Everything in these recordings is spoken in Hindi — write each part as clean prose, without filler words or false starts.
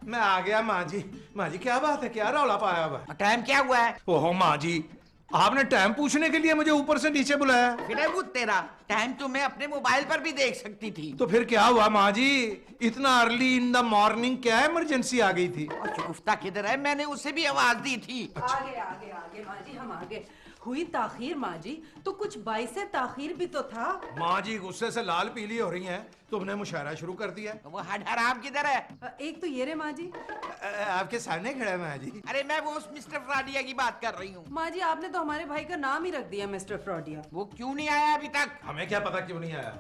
मैं आ गया माँ जी। माँ जी क्या बात है, क्या रौला पाया हुआ? टाइम क्या हुआ है? ओहो माँ जी, आपने टाइम पूछने के लिए मुझे ऊपर से नीचे बुलाया? फिर वो तेरा टाइम तो मैं अपने मोबाइल पर भी देख सकती थी। तो फिर क्या हुआ माँ जी, इतना अर्ली इन द मॉर्निंग क्या इमरजेंसी आ गई थी? और शगुफ्ता किधर है? मैंने उसे भी आवाज दी थी। आगे आगे आगे माँ जी, हम आगे। हुई ताखीर माँ जी, तो कुछ बाइसे ताखीर भी तो था। माँ जी गुस्से से लाल पीली हो रही हैं, तुमने मुशायरा शुरू कर दिया। वो हराम किधर है? एक तो ये रे माँ जी। आपके सामने खड़ा है माँ जी। अरे मैं वो उस मिस्टर फ्राडिया की बात कर रही हूँ। माँ जी आपने तो हमारे भाई का नाम ही रख दिया मिस्टर फ्रॉडिया। वो क्यों नहीं आया अभी तक? हमें क्या पता क्यों नहीं आया।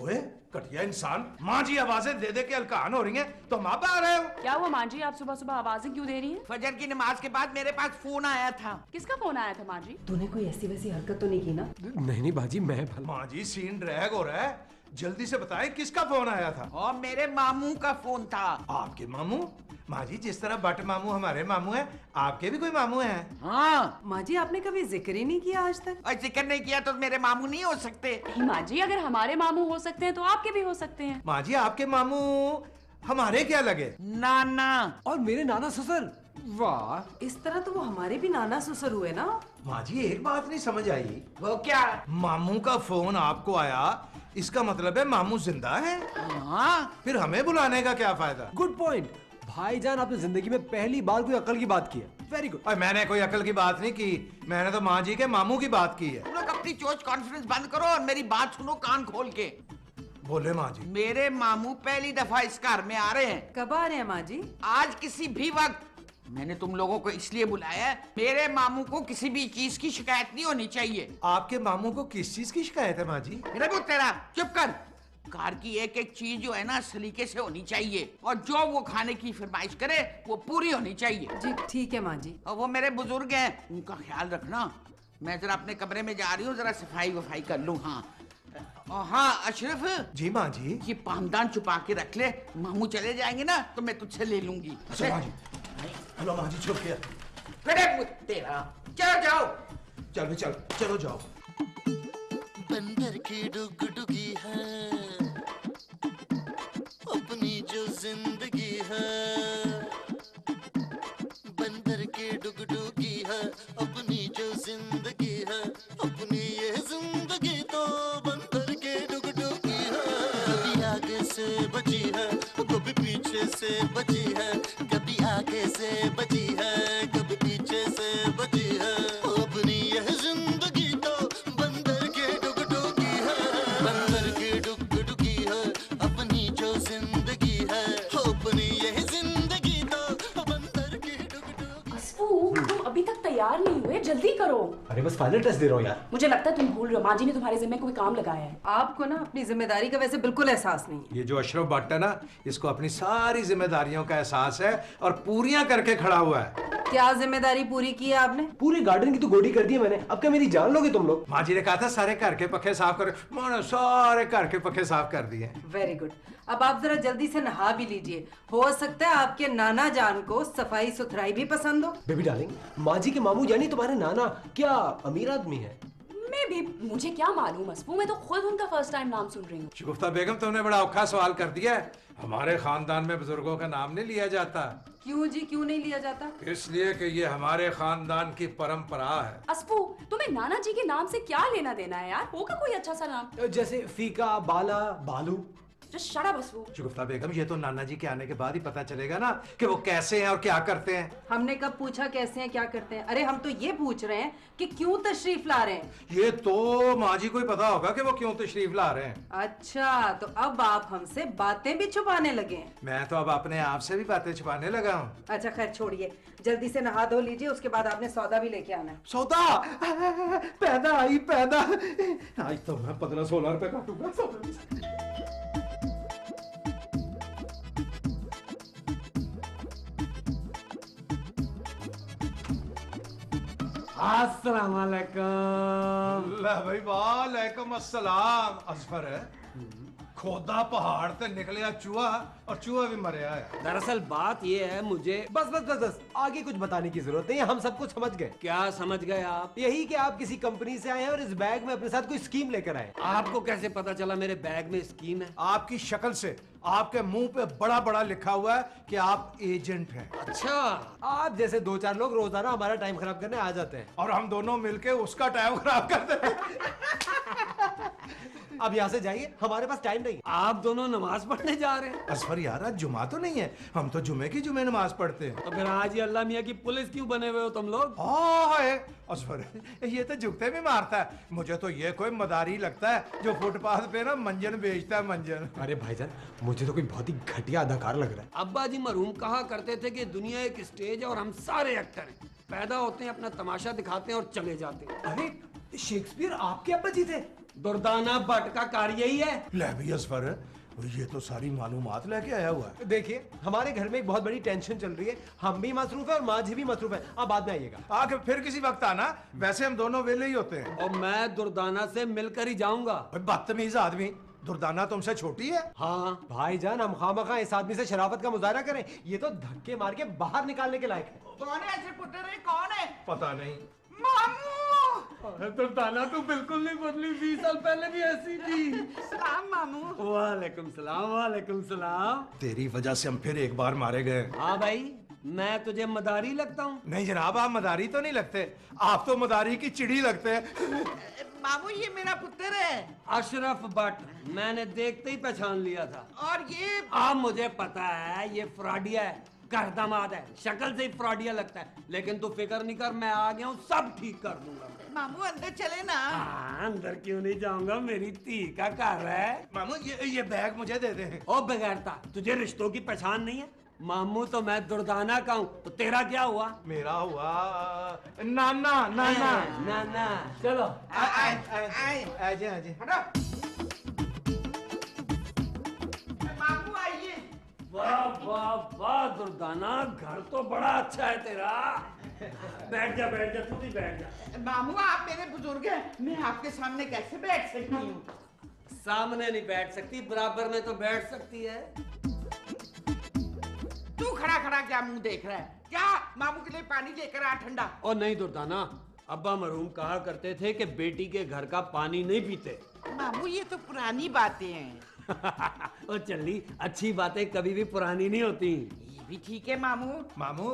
ओए कटिया इंसान, माँ जी आवाजें दे दे के अलकान हो रही हैं, तो हम आप आ रहे हो? क्या हुआ माँ जी, आप सुबह सुबह आवाजें क्यों दे रही हैं? फजर की नमाज के बाद मेरे पास फोन आया था। किसका फोन आया था माँ जी? तूने कोई ऐसी वैसी हरकत तो नहीं की ना? नहीं नहीं बाजी, मैं माँ जी सीन ड्रैग हो रहा है, जल्दी से बताएं किसका फोन आया था? और मेरे मामू का फोन था। आपके मामू? माँ जी जिस तरह बट मामू हमारे मामू हैं, आपके भी कोई मामू हैं? हाँ। माँ जी आपने कभी जिक्र ही नहीं किया आज तक। और जिक्र नहीं किया तो मेरे मामू नहीं हो सकते? नहीं माँ जी, अगर हमारे मामू हो सकते हैं तो आपके भी हो सकते हैं। माँ जी आपके मामू हमारे क्या लगे? नाना। और मेरे नाना ससुर। वाह, इस तरह तो वो हमारे भी नाना ससुर हुए ना। माँ जी एक बात नहीं समझ आई। वो क्या? मामू का फोन आपको आया, इसका मतलब है मामू जिंदा है। हाँ। फिर हमें बुलाने का क्या फायदा? गुड पॉइंट भाईजान, आपने जिंदगी में पहली बार कोई अकल की बात की है। Very good. और मैंने कोई अकल की बात नहीं की, मैंने तो माँ जी के मामू की बात की है। तुम लोग अपनी चोच कॉन्फ्रेंस बंद करो और मेरी बात सुनो कान खोल के। बोले माँ जी। मेरे मामू पहली दफा इस घर में आ रहे हैं। कब आ रहे हैं माँ जी? आज किसी भी वक्त। मैंने तुम लोगों को इसलिए बुलाया है, मेरे मामू को किसी भी चीज की शिकायत नहीं होनी चाहिए। आपके मामू को किस चीज की शिकायत है माँ जी? मेरा वो तेरा चुप कर। कार की एक एक चीज जो है ना सलीके से होनी चाहिए, और जो वो खाने की फरमाइश करे वो पूरी होनी चाहिए। जी ठीक है माँ जी। और वो मेरे बुजुर्ग हैं, उनका ख्याल रखना। मैं जरा अपने कमरे में जा रही हूँ, जरा सफाई वफाई कर लूँ। हाँ और हाँ अशरफ, जी माँ जी। ये पामदान छुपा के रख ले, मामू चले जाएंगे ना तो मैं तुझसे ले लूंगी। अच्छा माँ जी। हेलो माँ जी चुप किया। अरे तेरा चलो जाओ। चल भी चल, चलो जाओ। बंदर की डुगडुगी है अपनी जो जिंदगी है, बंदर की डुगडुगी है अपनी जो जिंदगी है, अपनी ये जिंदगी तो बंदर की डुगडुगी है। कभी आगे से बची है, कभी पीछे से बची है, कभी आगे से बची है, कभी पीछे से बची है, अपनी ये जिंदगी तो बंदर की डुगडुगी है, बंदर की डुगडुगी है अपनी जो जिंदगी है, अपनी ये जिंदगी तो बंदर की डुगडुगी। अस्फू, तुम अभी तक तैयार नहीं हुए, जल्दी करो। अरे बस फाइनल टेस्ट दे रहा हूँ यार। मुझे लगता है तुम भूल रहे हो, माँ जी ने तुम्हारे जिम्मे कोई काम लगाया है। आपको ना अपनी जिम्मेदारी का वैसे बिल्कुल एहसास नहीं है। ये जो अशरफ भट्ट है ना, इसको अपनी सारी जिम्मेदारियों का एहसास है और पूरियां करके खड़ा हुआ है। क्या जिम्मेदारी पूरी की है आपने? पूरे गार्डन की तो गोडी कर दी है मैंने, अब क्या मेरी जान लोगे तुम लोग? माँ जी ने कहा था सारे घर के पखे साफ कर, मैंने सारे घर के पखे साफ कर दिए। Very good. अब आप जरा जल्दी से नहा भी लीजिए, हो सकता है आपके नाना जान को सफाई सुथराई भी पसंद हो। बेबी डार्लिंग, माँ जी के मामू यानी तुम्हारे नाना क्या अमीर आदमी है? मैं भी, मुझे क्या मालूम अस्फू, मैं तो खुद उनका फर्स्ट टाइम नाम सुन रही हूँ। शगुफ्ता बेगम तुमने बड़ा औखा सवाल कर दिया है। हमारे खानदान में बुजुर्गों का नाम नहीं लिया जाता। क्यों जी, क्यों नहीं लिया जाता? इसलिए कि ये हमारे खानदान की परंपरा है। अस्फू, तुम्हें नाना जी के नाम से क्या लेना देना है यार? होगा कोई अच्छा सा नाम? जैसे फीका, बाला, बालू। जस्ट शट अप अस्फू। शगुफ्ता बेगम ये तो नाना जी के आने के बाद ही पता चलेगा ना कि वो कैसे हैं और क्या करते हैं। हमने कब पूछा कैसे हैं क्या करते हैं? अरे हम तो ये पूछ रहे हैं कि क्यों तशरीफ ला रहे हैं। ये तो माँ जी को ही पता होगा कि वो क्यों तशरीफ ला रहे हैं। अच्छा, तो अब आप हमसे बातें भी छुपाने लगे हैं। मैं तो अब अपने आप से भी बातें छुपाने लगा हूँ। अच्छा खैर छोड़िए, जल्दी से नहा धो लीजिए, उसके बाद आपने सौदा भी लेके आना है। सौदा पैदा आई पैदा, आज तो मैं 15-16 रुपए काटूंगा सौदा। अस्सलाम वालेकुम। भाई वालेकुम अस्सलाम। असफर है, खोदा पहाड़ से निकले चूहा और चूहा भी मरिया है। दरअसल बात ये है, मुझे बस बस बस बस आगे कुछ बताने की जरूरत नहीं है, हम सब कुछ समझ गए। क्या समझ गए आप? यही कि आप किसी कंपनी से आए हैं और इस बैग में अपने साथ कोई स्कीम लेकर आए। आपको कैसे पता चला मेरे बैग में स्कीम है? आपकी शक्ल से, आपके मुंह पे बड़ा बड़ा लिखा हुआ है कि आप एजेंट हैं। अच्छा, आप जैसे 2-4 लोग रोजाना हमारा टाइम खराब करने आ जाते हैं और हम दोनों मिलके उसका टाइम खराब करते हैं। अब यहाँ से जाइए, हमारे पास टाइम नहीं। आप दोनों नमाज पढ़ने जा रहे हैं? असफर यार, आज जुमा तो नहीं है, हम तो जुमे की जुमे नमाज पढ़ते हैं। तो फिर आज ये अल्लाह मियाँ की पुलिस क्यों बने हुए हो तुम लोग? है असफर, ये तो झुकते भी मारता है। मुझे तो ये कोई मदारी लगता है जो फुटपाथ पे ना मंजन बेचता है, मंजन। अरे भाईजान, मुझे तो कोई बहुत ही घटिया अदाकार लग रहा है। अब्बा जी मरहूम कहा करते थे कि दुनिया एक स्टेज है और हम सारे एक्टर हैं। पैदा होते हैं, अपना तमाशा दिखाते हैं और चले जाते हैं। अरे शेक्सपियर आपके अब्बा जी थे? दुर्दाना भट्ट का कार्य यही है। ले भी असफर, ये तो सारी मालूमात लेके आया हुआ है। देखिए, हमारे घर में एक बहुत बड़ी टेंशन चल रही है, हम भी मसरूफ है और माँ जी भी मसरूफ है। आप बाद में आइएगा। आके फिर किसी वक्त आना, वैसे हम दोनों वेले ही होते हैं। और मैं दुर्दाना से मिलकर ही जाऊंगा। बदतमीज आदमी, दुर्दाना तुमसे छोटी है? हाँ भाईजान, हम खामखा इस आदमी से शराफत का मुजाहरा करें? ये तो धक्के मार के बाहर निकालने के लायक है। कौन है ऐसे पुत्र है? कौन है? पता नहीं। मामू! दुर्दाना तू बिल्कुल नहीं बदली, 20 साल पहले भी ऐसी थी। सलाम मामू। वालेकुम सलाम, वालेकुम सलाम। तेरी वजह से हम फिर एक बार मारे गए। हाँ भाई, मैं तुझे मदारी लगता हूँ? नहीं जनाब, आप मदारी तो नहीं लगते, आप तो मदारी की चिड़ी लगते हैं। मामू, ये मेरा पुत्र है। अशरफ भट्ट, मैंने देखते ही पहचान लिया था। और ये अब मुझे पता है ये फ्रॉडिया है, घर दामाद है, शक्ल से ही फ्रॉडिया लगता है। लेकिन तू फिक्र नहीं कर, मैं आ गया हूँ, सब ठीक कर दूंगा। मामू अंदर चले ना। अंदर क्यों नहीं जाऊंगा, मेरी धी का घर है। मामू ये बैग मुझे दे दे। ओ बगैरता, तुझे रिश्तों की पहचान नहीं है? मामू तो मैं दुर्दाना का हूँ, तो तेरा क्या हुआ? मेरा हुआ नाना। नाना नाना। चलो आजे आजे। मामू आइए। वाह वाह वाह दुर्दाना, घर तो बड़ा अच्छा है तेरा। बैठ जा, तू भी बैठ जा। मामू, आप मेरे बुजुर्ग हैं, मैं आपके सामने कैसे बैठ सकती हूँ? सामने नहीं बैठ सकती, बराबर में तो बैठ सकती है। तू खड़ा खड़ा क्या मुंह देख रहा है? क्या मामू के लिए पानी लेकर आ ठंडा। और नहीं दुर्दाना, अब्बा मरहूम कहा करते थे कि बेटी के घर का पानी नहीं पीते। मामू, ये तो पुरानी बातें हैं। ओ चली, अच्छी बातें कभी भी पुरानी नहीं होती। ये भी ठीक है मामू। मामू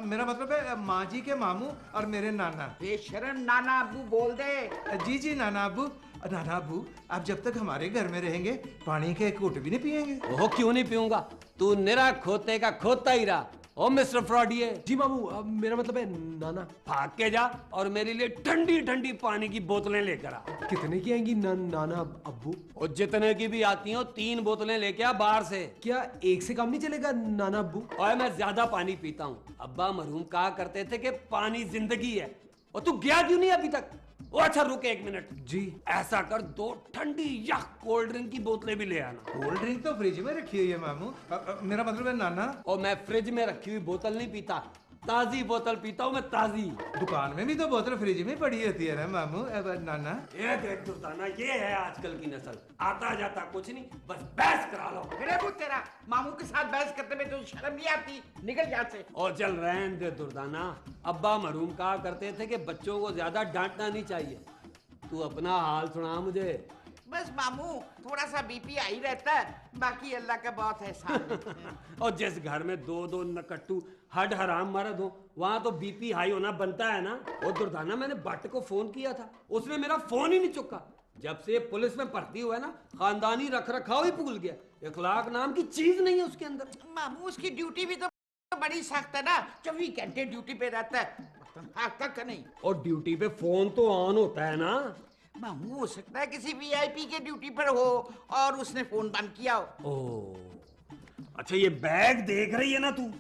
मेरा मतलब है माँ जी के मामू और मेरे नाना। बेशरम नाना अब्बू बोल दे। जी नाना अब्बू। नाना अब्बू, आप जब तक हमारे घर में रहेंगे पानी के घूंट भी नहीं पियेंगे? वो क्यों नहीं पीऊंगा, तू निरा खोते का खोता ही रहा। ओ मिस्टर फ्रॉडिये। जी मामू, मेरा मतलब है नाना। भाग के जा और मेरे लिए ठंडी ठंडी पानी की बोतलें लेकर आ। कितने की आएंगी नाना अब्बू? और जितने की भी आती हो, 3 बोतलें लेके आ बाहर से। क्या एक से काम नहीं चलेगा नाना अब्बू? और मैं ज्यादा पानी पीता हूँ। अब्बा मरहूम कहा करते थे कि पानी जिंदगी है। और तू गया क्यों नहीं अभी तक? ओ अच्छा रुक 1 मिनट। जी। ऐसा कर, 2 ठंडी यख कोल्ड ड्रिंक की बोतलें भी ले आना। कोल्ड ड्रिंक तो फ्रिज में रखी हुई है मामू। मेरा मतलब है नाना। और मैं फ्रिज में रखी हुई बोतल नहीं पीता, ताजी बोतल पीता हूँ मैं, ताजी। दुकान में भी तो बोतल फ्रिज में पड़ी होती है ना मामू। नाना ये देख दुर्दाना, ये है आजकल की नस्ल, आता जाता कुछ नहीं, बस बहस करा लो। मेरे को तेरा मामू के साथ बहस करते में तो शर्म नहीं आती? निकल यहाँ से। और चल रहने दे दुर्दाना, अब्बा मरहूम कहा करते थे कि बच्चों को ज्यादा डांटना नहीं चाहिए। तू अपना हाल सुना मुझे। बस मामू, थोड़ा सा बीपी आई रहता है, बाकी अल्लाह का बहुत एहसान। और जिस घर में 2 नकट्टू हड हराम मर्द हो, वहां तो बीपी हाई होना बनता है ना। और दुर्दाना, मैंने भट्ट को फोन किया था, उसने मेरा फोन ही नहीं चुका। जब से पुलिस में भर्ती हुआ है ना, खानदानी रख रखाव ही भूल गया, इखलाक नाम की चीज नहीं है उसके अंदर। मामू, उसकी ड्यूटी भी तो बड़ी सख्त है ना, 24 घंटे ड्यूटी पे रहता है, तक नहीं। और ड्यूटी पे फोन तो ऑन होता है ना। मामू, हो सकता है किसी वीआईपी के ड्यूटी पर हो और उसने फोन बंद किया हो। ओह अच्छा, ये बैग देख रही है ना तू?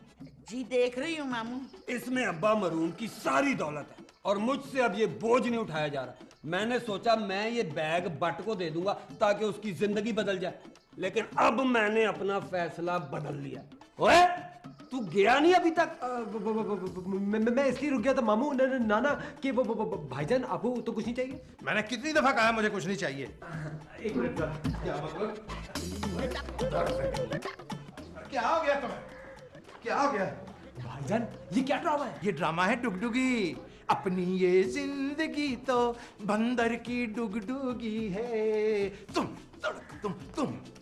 जी देख रही हूँ मामू। इसमें अब्बा मरहूम की सारी दौलत है और मुझसे अब ये बोझ नहीं उठाया जा रहा। मैंने सोचा मैं ये बैग भट्ट को दे दूंगा ताकि उसकी जिंदगी बदल जाए, लेकिन अब मैंने अपना फैसला बदल लिया। ओए तू गया नहीं अभी तक? मैं इसलिए रुक गया था मामू नाना कि भाईजान आपको तो कुछ नहीं चाहिए? मैंने कितनी दफा कहा मुझे कुछ नहीं चाहिए। एक मिनट जरा। क्या मतलब? क्या हो गया तुम्हें? क्या हो गया? भाईजान ये क्या ड्रामा है? ये ड्रामा है डुगडुगी। अपनी ये जिंदगी तो बंदर की डुगडुगी है। तुम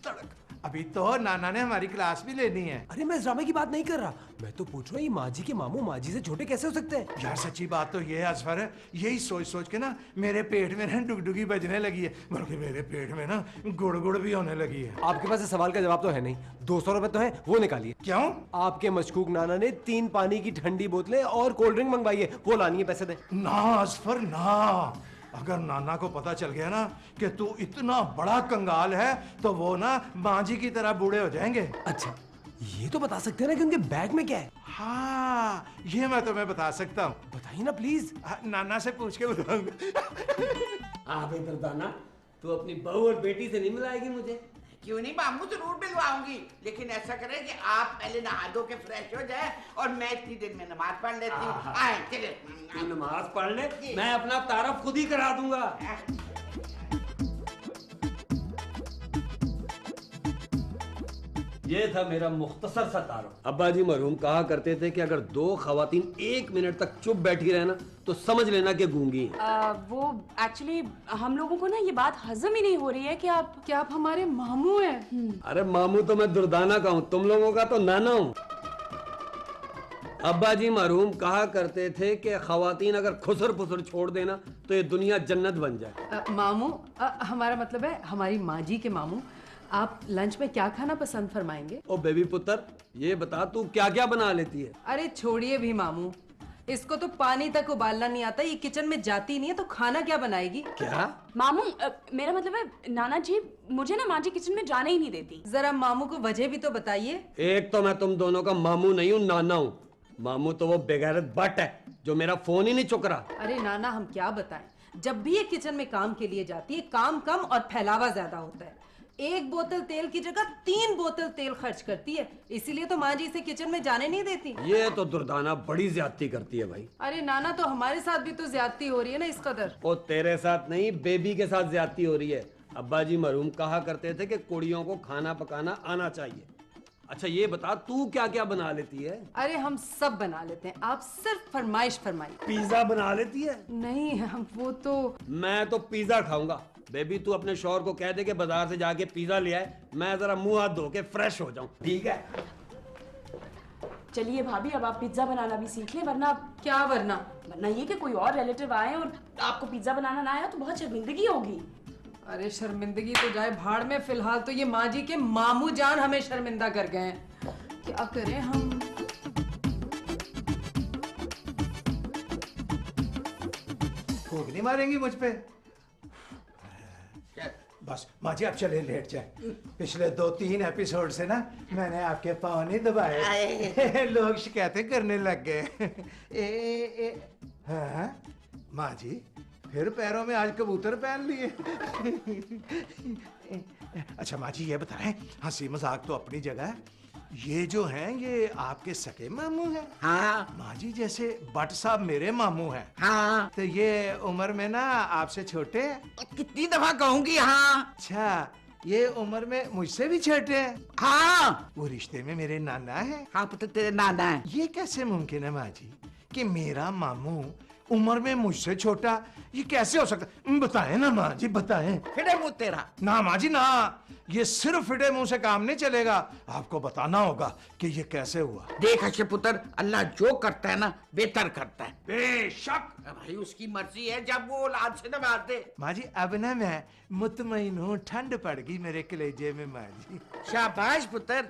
तड़क। अभी तो नाना ने हमारी क्लास भी लेनी है। अरे मैं इस ड्रामे की बात नहीं कर रहा, मैं तो पूछ रहा हूँ ये माजी के मामू माजी से छोटे कैसे हो सकते हैं? यार सच्ची बात तो ये है असफर, यही सोच सोच के ना मेरे पेट में ना डुगडुगी बजने लगी है, बल्कि मेरे पेट में ना गुड़ भी होने लगी है। आपके पास इस सवाल का जवाब तो है नहीं। 200 रुपए तो है, वो निकालिए। क्यों? आपके मशकूक नाना ने 3 पानी की ठंडी बोतलें और कोल्ड ड्रिंक मंगवाई है, वो लानी है, पैसे दे। ना असफर ना, अगर नाना को पता चल गया ना कि तू इतना बड़ा कंगाल है तो वो ना मांझी की तरह बूढ़े हो जाएंगे। अच्छा ये तो बता सकते हैं ना कि उनके बैग में क्या है? हाँ ये मैं तुम्हें बता सकता हूँ। बताइए ना प्लीज। नाना से पूछ के बताऊंगा। हाँ भाई दर्दाना, तू अपनी बहू और बेटी से नहीं मिलाएगी मुझे? क्यों नहीं मामू, जरूर मिलवाऊंगी, लेकिन ऐसा करें कि आप पहले नहा धो के फ्रेश हो जाए और मैं इतनी देर में नमाज पढ़ लेती हूँ। आए चले। तू नमाज पढ़ ले, मैं अपना तारफ खुद ही करा दूंगा। ये था मेरा मुख्तसर सा तारुफ। अब्बा जी मरहूम कहा करते थे कि अगर 2 खवातीन 1 मिनट तक चुप बैठी रहे ना तो समझ लेना कि गूंगी हैं। वो एक्चुअली हम लोगों को ना ये बात हजम ही नहीं हो रही है कि आप हमारे मामू हैं। अरे मामू तो मैं दुर्दाना का हूँ, तुम लोगों का तो नाना हूँ। अब्बा जी मरहूम कहा करते थे कि खवातीन अगर खुसर पुसर छोड़ देना तो ये दुनिया जन्नत बन जाए। मामू हमारा मतलब है हमारी माँ जी के मामू, आप लंच में क्या खाना पसंद फरमाएंगे? ओ बेबी पुत्र, ये बता तू क्या क्या बना लेती है? अरे छोड़िए भी मामू, इसको तो पानी तक उबालना नहीं आता, ये किचन में जाती नहीं है तो खाना क्या बनाएगी? क्या? मामू मेरा मतलब है नाना जी, मुझे ना माँ जी किचन में जाने ही नहीं देती। जरा मामू को वजह भी तो बताइए। एक तो मैं तुम दोनों का मामू नहीं हूँ, नाना हूँ। मामू तो वो बेगैरत बट है जो मेरा फोन ही नहीं चुक रहा। अरे नाना हम क्या बताएं, जब भी ये किचन में काम के लिए जाती है काम कम और फैलावा ज्यादा होता है। 1 बोतल तेल की जगह 3 बोतल तेल खर्च करती है, इसीलिए तो माँ जी इसे किचन में जाने नहीं देती। ये तो दुर्दाना बड़ी ज्यादती करती है भाई। अरे नाना तो हमारे साथ भी तो ज्यादती हो रही है ना इस कदर। ओ तेरे साथ नहीं, बेबी के साथ ज्यादती हो रही है। अब्बा जी मरहूम कहा करते थे कि कुड़ियों को खाना पकाना आना चाहिए। अच्छा ये बता तू क्या क्या बना लेती है? अरे हम सब बना लेते हैं, आप सिर्फ फरमाइश फरमाइए। पिज्जा बना लेती है? नहीं हम वो तो। मैं तो पिज्जा खाऊंगा। बेबी तू अपने शौहर को कह दे कि बाजार से जाके पिज्जा ले आए, मैं जरा मुंह हाथ धो के फ्रेश हो जाऊं। ठीक है? चलिए भाभी, अब आप पिज्जा बनाना भी सीख लें, वरना क्या वरना ये कि कोई और रिलेटिव आए और आपको पिज्जा बनाना ना आया तो बहुत शर्मिंदगी होगी। अरे शर्मिंदगी तो जाए भाड़ में, फिलहाल तो ये माँ जी के मामू जान हमें शर्मिंदा कर गए हैं। क्या करें हम? फूंक नहीं मारेंगी मुझ पे? बस माँ जी आप चले लेट जाए। पिछले 2-3 एपिसोड से ना मैंने आपके पाँव नहीं दबाए। लोग शिकायतें करने लग गए। हाँ माँ जी फिर पैरों में आज कबूतर पहन लिए। अच्छा माँ जी ये बताएं, हंसी मजाक तो अपनी जगह है, ये जो हैं ये आपके सके मामू हैं? हाँ माँ जी जैसे भट्ट साहब मेरे मामू हैं, हाँ। तो ये उम्र में ना आपसे छोटे हैं? कितनी दफा कहूंगी हाँ। अच्छा ये उम्र में मुझसे भी छोटे हैं? हाँ वो रिश्ते में मेरे नाना हैं? हाँ पुत्र तेरे नाना है। ये कैसे मुमकिन है माँ जी कि मेरा मामू उम्र में मुझसे छोटा? ये कैसे हो सकता? बताएं ना माँ जी बताएं। फिर मुँह तेरा। ना माँ जी ना, ये सिर्फ फिटे मुंह से काम नहीं चलेगा, आपको बताना होगा कि ये कैसे हुआ। देख अच्छे पुत्र, अल्लाह जो करता है ना बेहतर करता है। बेशक भाई उसकी मर्जी है, जब वो औलाद से नवाज दे। माँ जी अब ना मैं मुतमईन हूँ, ठंड पड़ गई मेरे कलेजे में माँ जी। शाबाश पुत्र।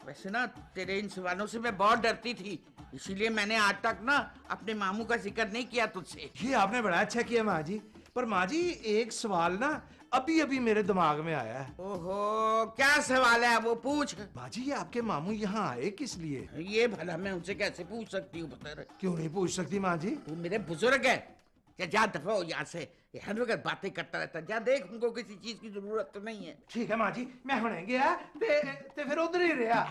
वैसे ना तेरे इन सवालों से मैं बहुत डरती थी, इसीलिए मैंने आज तक ना अपने मामू का जिक्र नहीं किया तुझसे। ये आपने बड़ा अच्छा किया माँ जी, पर माँ जी एक सवाल ना अभी अभी मेरे दिमाग में आया है। ओहो क्या सवाल है वो पूछ। माँ जी ये आपके मामू यहाँ आए किस लिए? ये भला मैं उनसे कैसे पूछ सकती हूँ पुत्र? क्यों नहीं पूछ सकती माँ जी? तू मेरे बुजुर्ग है, जा दफा हो यहाँ से, ये हर वक्त बातें करता रहता, जा देख उनको किसी चीज की जरूरत तो नहीं है। ठीक है माँ जी मैं हुणे गया ते फिर उधर ही रहा।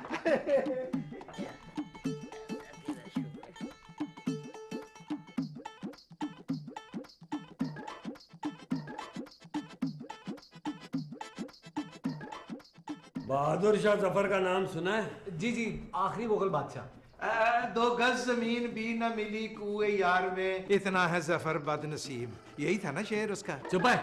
बहादुर शाह जफर का नाम सुना है? जी जी, आखिरी मुगल बादशाह। 2 गज जमीन भी न मिली कुए यार में, इतना है जफर बदनसीब, यही था ना शेर उसका। चुप है।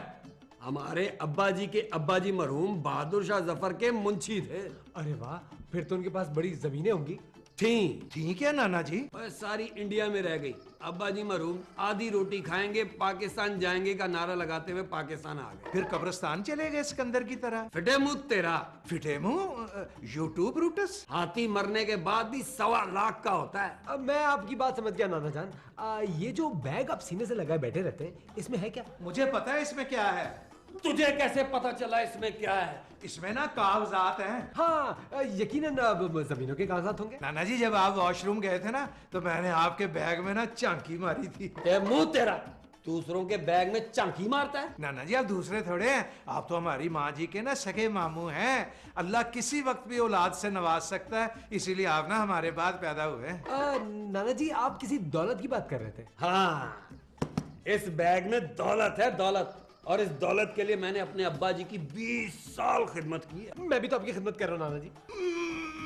हमारे अब्बा जी के अब्बा जी मरहूम बहादुर शाह जफर के मुंशी थे। अरे वाह, फिर तो उनके पास बड़ी जमीनें होंगी। थी क्या नाना जी? और सारी इंडिया में रह गई। अब्बा जी मरहूम आधी रोटी खाएंगे पाकिस्तान जाएंगे का नारा लगाते हुए पाकिस्तान आ गए। फिर कब्रिस्तान चले गए सिकंदर की तरह। फिटे मुंह तेरा। फिटे मुंह यूट्यूब रूटस। हाथी मरने के बाद भी 1.25 लाख का होता है। अब मैं आपकी बात समझ गया नाना जान। ये जो बैग आप सीने से लगाए बैठे रहते हैं, इसमें है क्या? मुझे पता है इसमें क्या है। तुझे कैसे पता चला इसमें क्या है? इसमें ना कागजात हैं। हाँ, यकीनन जमीनों के कागजात होंगे। नाना जी, जब आप वॉशरूम गए थे ना, तो मैंने आपके बैग में ना चांकी मारी थी। मुंह तेरा, दूसरों के बैग में चांकी मारता है? नाना जी, आप दूसरे थोड़े हैं, आप तो हमारी माँ जी के ना सगे मामू हैं। अल्लाह किसी वक्त भी औलाद से नवाज सकता है, इसीलिए आप ना हमारे बाद पैदा हुए। नाना जी, आप किसी दौलत की बात कर रहे थे। हाँ, इस बैग में दौलत है, दौलत। और इस दौलत के लिए मैंने अपने अब्बा जी की 20 साल खिदमत की है। मैं भी तो आपकी खिदमत कर रहा हूँ नाना जी।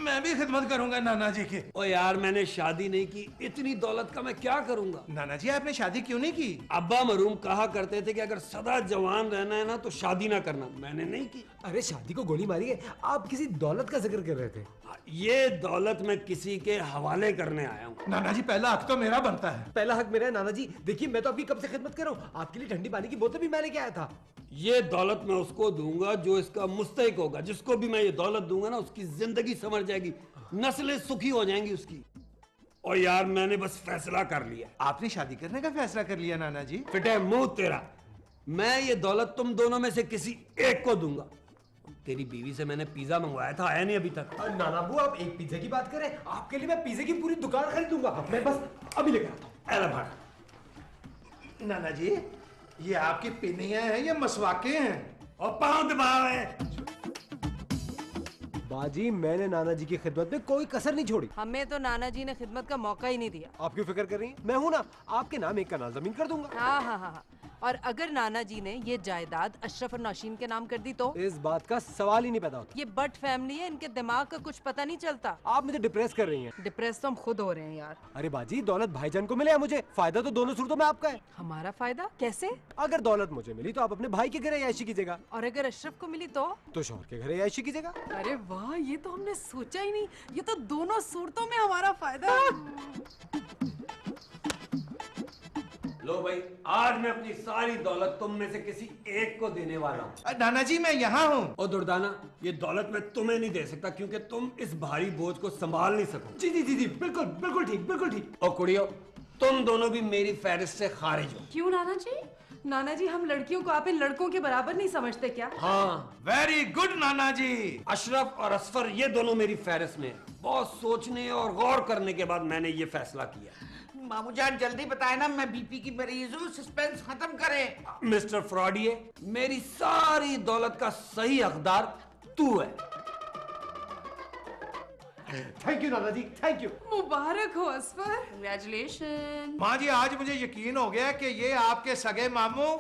मैं भी खिदमत करूंगा नाना जी की। ओ यार, मैंने शादी नहीं की, इतनी दौलत का मैं क्या करूंगा? नाना जी, आपने शादी क्यों नहीं की? अब्बा मरहूम कहा करते थे कि अगर सदा जवान रहना है ना तो शादी ना करना। मैंने नहीं की। अरे शादी को गोली मारी है, आप किसी दौलत का जिक्र कर रहे थे। ये दौलत मैं किसी के हवाले करने आया हूँ। नाना जी, पहला हक तो मेरा बनता है। पहला हक मेरा है नाना जी। देखिए, मैं तो आपकी कब से खिदमत कर रहा हूँ। आपके लिए ठंडी पानी की बोतल भी मैं लेके आया था। ये दौलत मैं उसको दूंगा जो इसका मुस्तहिक होगा। जिसको भी मैं ये दौलत दूंगा ना, उसकी जिंदगी संवर जाएगी, नस्लें सुखी हो जाएंगी उसकी। और यार, मैंने बस फैसला कर लिया। आपने शादी करने का फैसला कर लिया नाना जी? फिटे मुंह तेरा, मैं ये दौलत तुम दोनों में से किसी एक को दूंगा। तेरी बीवी से मैंने पिज्जा मंगवाया था, आया नहीं अभी तक। नाना बू, आप एक पिज्जे की बात करें, आपके लिए मैं पिज्जे की पूरी दुकान खरीदूंगा। मैं बस अभी लेकर आता हूँ। अरे भाग। नाना जी, ये आपकी पिन्नियां हैं या मसवाके हैं? और पांव दबाव है। बाजी, मैंने नाना जी की खिदमत में कोई कसर नहीं छोड़ी। हमें तो नाना जी ने खिदमत का मौका ही नहीं दिया। आप क्यों फिक्र कर रही हैं? मैं हूं ना, आपके नाम एक कनाल जमीन कर दूंगा। हाँ हाँ हाँ हाँ। और अगर नाना जी ने ये जायदाद अशरफ और नौशीन के नाम कर दी तो? इस बात का सवाल ही नहीं पैदा होता। ये बट फैमिली है, इनके दिमाग का कुछ पता नहीं चलता। आप मुझे डिप्रेस कर रही हैं। डिप्रेस तो हम खुद हो रहे हैं यार। अरे बाजी, दौलत भाईजान को मिले या मुझे, फायदा तो दोनों सूरतों में आपका है। हमारा फायदा कैसे? अगर दौलत मुझे मिली तो आप अपने भाई के घर ऐशी कीजिएगा, और अगर अशरफ को मिली तो शौहर के घर ऐशी कीजिएगा। अरे वाह, ये तो हमने सोचा ही नहीं। ये तो दोनों सूरतों में हमारा फायदा है। लो भाई, आज मैं अपनी सारी दौलत तुम में से किसी एक को देने वाला हूँ। नाना जी, मैं यहाँ हूँ। और दुर्दाना, ये दौलत मैं तुम्हें नहीं दे सकता क्योंकि तुम इस भारी बोझ को संभाल नहीं सको। जी जी जी जी, बिल्कुल बिल्कुल ठीक, बिल्कुल ठीक। और कुड़ियों, तुम दोनों भी मेरी फहरिस्त से खारिज हो। क्यों नाना जी? नाना जी, हम लड़कियों को आप इन लड़कों के बराबर नहीं समझते क्या? हाँ, वेरी गुड नाना जी। अशरफ और असफर ये दोनों मेरी फहरिस्त में। बहुत सोचने और गौर करने के बाद मैंने ये फैसला किया। मामू जान, जल्दी बताए ना, मैं बीपी की मरीज हूँ, सस्पेंस खत्म करें। मिस्टर फ्रॉडिये, मेरी सारी दौलत का सही हकदार तू है। Thank you Nana ji, thank you. मुबारक हो असफर। Congratulations। माँ जी, आज मुझे यकीन हो गया कि ये आपके सगे मामू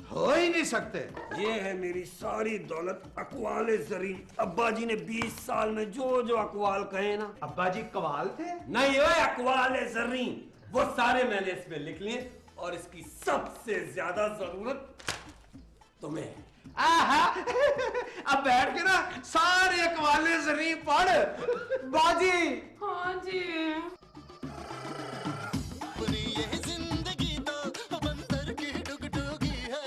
हो ही नहीं सकते। ये है मेरी सारी दौलत, अकवाले ज़रीन। अब्बा जी ने 20 साल में जो जो अकवाल कहे ना। अब्बा जी कवाल थे? नहीं, ओए अकवाले ज़रीन, वो सारे मैंने इसमें लिख लिए। और इसकी सबसे ज्यादा जरूरत तुम्हें है। आहा, अब बैठ के ना सारे अकवाले ज़रीन पढ़। बाजी। हाँ जी। अपनी ये जिंदगी तो बंदर की डुगडुगी है।